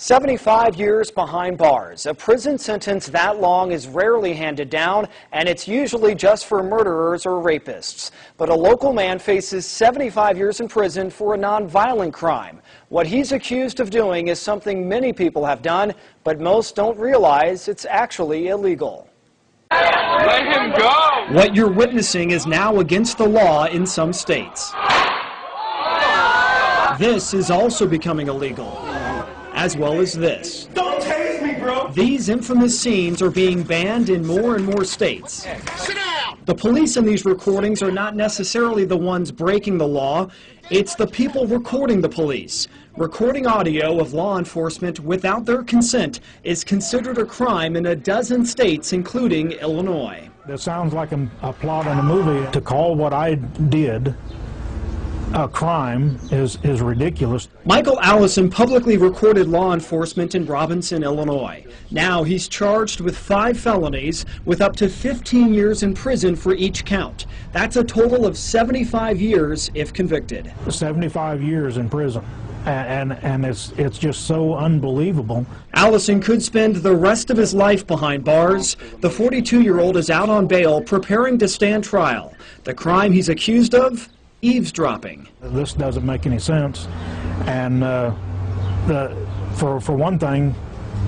75 years behind bars. A prison sentence that long is rarely handed down, and it's usually just for murderers or rapists. But a local man faces 75 years in prison for a nonviolent crime. What he's accused of doing is something many people have done, but most don't realize it's actually illegal. Let him go! What you're witnessing is now against the law in some states. This is also becoming illegal, as well as this. Don't tase me, bro! These infamous scenes are being banned in more and more states. Sit down! The police in these recordings are not necessarily the ones breaking the law. It's the people recording the police. Recording audio of law enforcement without their consent is considered a crime in a dozen states, including Illinois. It sounds like a plot in a movie. To call what I did a crime is ridiculous. Michael Allison publicly recorded law enforcement in Robinson, Illinois. Now he's charged with 5 felonies with up to 15 years in prison for each count. That's a total of 75 years if convicted. 75 years in prison. And it's just so unbelievable. Allison could spend the rest of his life behind bars. The 42-year-old is out on bail preparing to stand trial. The crime he's accused of? Eavesdropping. This doesn't make any sense, and for one thing,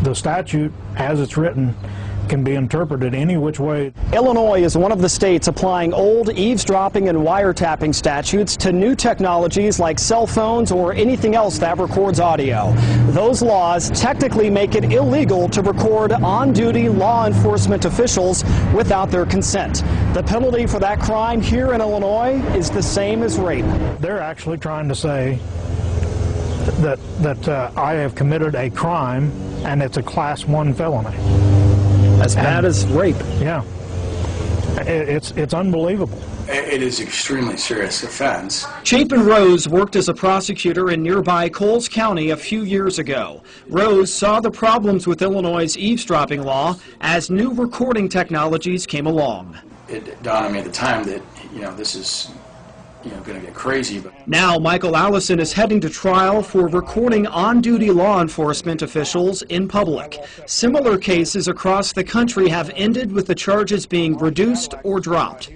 the statute, as it's written, can be interpreted any which way. Illinois is one of the states applying old eavesdropping and wiretapping statutes to new technologies like cell phones or anything else that records audio. Those laws technically make it illegal to record on-duty law enforcement officials without their consent. The penalty for that crime here in Illinois is the same as rape. They're actually trying to say that I have committed a crime and it's a Class 1 felony. As bad as rape. Yeah. It's unbelievable. It is an extremely serious offense. Chapin Rose worked as a prosecutor in nearby Coles County a few years ago. Rose saw the problems with Illinois' eavesdropping law as new recording technologies came along. It dawned on me at the time that, this is going to get crazy. But now Michael Allison is heading to trial for recording on-duty law enforcement officials in public. Similar cases across the country have ended with the charges being reduced or dropped.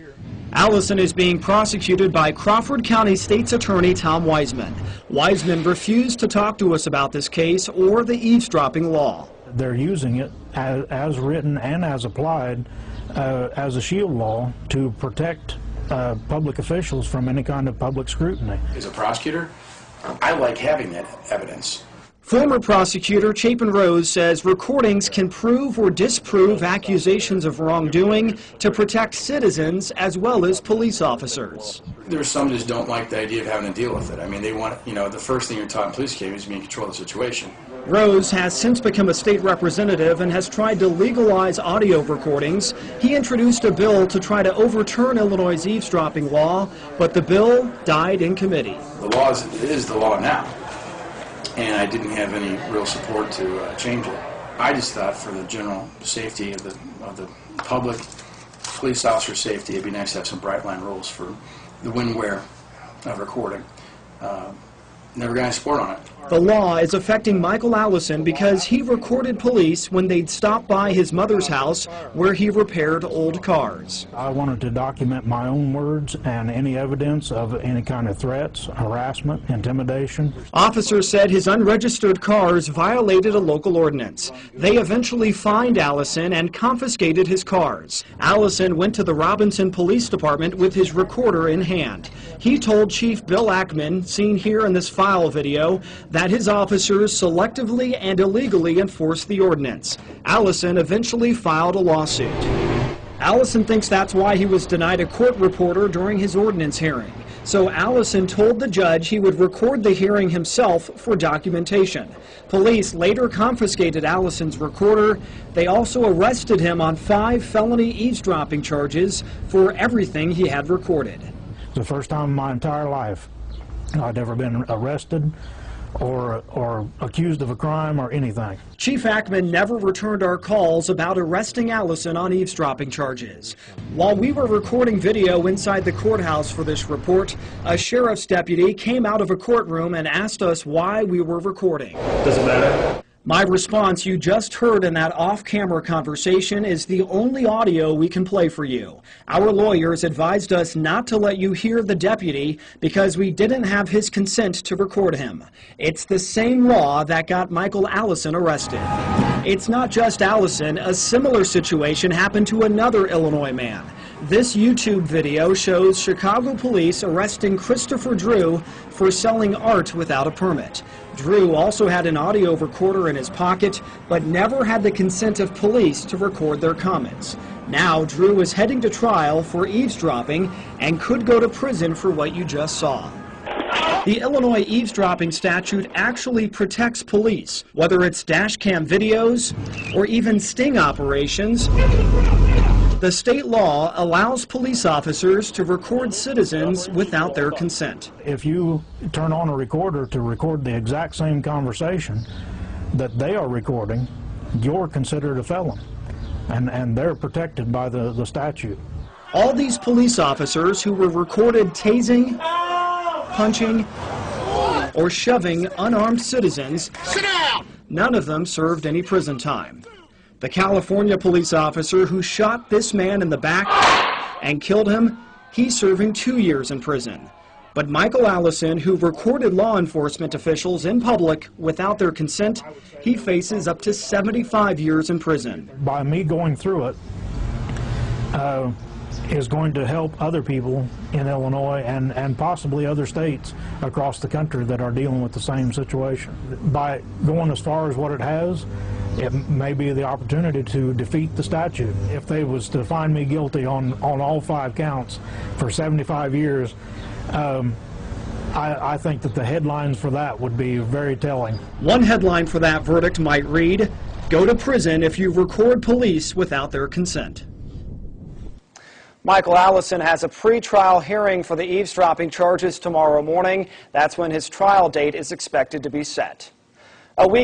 Allison is being prosecuted by Crawford County State's Attorney Tom Wiseman. Wiseman refused to talk to us about this case or the eavesdropping law. They're using it as written and as applied as a shield law to protect public officials from any kind of public scrutiny. As a prosecutor, I like having that evidence. Former prosecutor Chapin Rose says recordings can prove or disprove accusations of wrongdoing to protect citizens as well as police officers. There's some just don't like the idea of having to deal with it. I mean, they want, the first thing you're taught in police academy is to be in control of the situation. Rose has since become a state representative and has tried to legalize audio recordings. He introduced a bill to try to overturn Illinois' eavesdropping law, but the bill died in committee. The law is the law now, and I didn't have any real support to change it. I just thought for the general safety of the public, police officer safety, it'd be nice to have some bright line rules for the when-where of recording. Never got any support on it. The law is affecting Michael Allison because he recorded police when they'd stop by his mother's house where he repaired old cars. I wanted to document my own words and any evidence of any kind of threats, harassment, intimidation. Officers said his unregistered cars violated a local ordinance. They eventually fined Allison and confiscated his cars. Allison went to the Robinson Police Department with his recorder in hand. He told Chief Bill Ackman, seen here in this file video, that his officers selectively and illegally enforced the ordinance. Allison eventually filed a lawsuit. Allison thinks that's why he was denied a court reporter during his ordinance hearing. So Allison told the judge he would record the hearing himself for documentation. Police later confiscated Allison's recorder. They also arrested him on 5 felony eavesdropping charges for everything he had recorded. It's the first time in my entire life I'd ever been arrested or accused of a crime or anything. Chief Ackman never returned our calls about arresting Allison on eavesdropping charges. While we were recording video inside the courthouse for this report, a sheriff's deputy came out of a courtroom and asked us why we were recording. Does it matter? My response you just heard in that off-camera conversation is the only audio we can play for you. Our lawyers advised us not to let you hear the deputy because we didn't have his consent to record him. It's the same law that got Michael Allison arrested. It's not just Allison. A similar situation happened to another Illinois man. This YouTube video shows Chicago police arresting Christopher Drew for selling art without a permit. Drew also had an audio recorder in his pocket, but never had the consent of police to record their comments. Now, Drew is heading to trial for eavesdropping and could go to prison for what you just saw. The Illinois eavesdropping statute actually protects police, whether it's dash cam videos or even sting operations. The state law allows police officers to record citizens without their consent. If you turn on a recorder to record the exact same conversation that they are recording, you're considered a felon, and they're protected by the statute. All these police officers who were recorded tasing, punching, or shoving unarmed citizens, Sit down! none of them served any prison time. The California police officer who shot this man in the back and killed him, he's serving 2 years in prison. But Michael Allison, who recorded law enforcement officials in public without their consent, he faces up to 75 years in prison. By me going through it is going to help other people in Illinois and possibly other states across the country that are dealing with the same situation. By going as far as what it has, it may be the opportunity to defeat the statute. If they was to find me guilty on all 5 counts for 75 years, I think that the headlines for that would be very telling. One headline for that verdict might read, "Go to prison if you record police without their consent." Michael Allison has a pre-trial hearing for the eavesdropping charges tomorrow morning. That's when his trial date is expected to be set. A week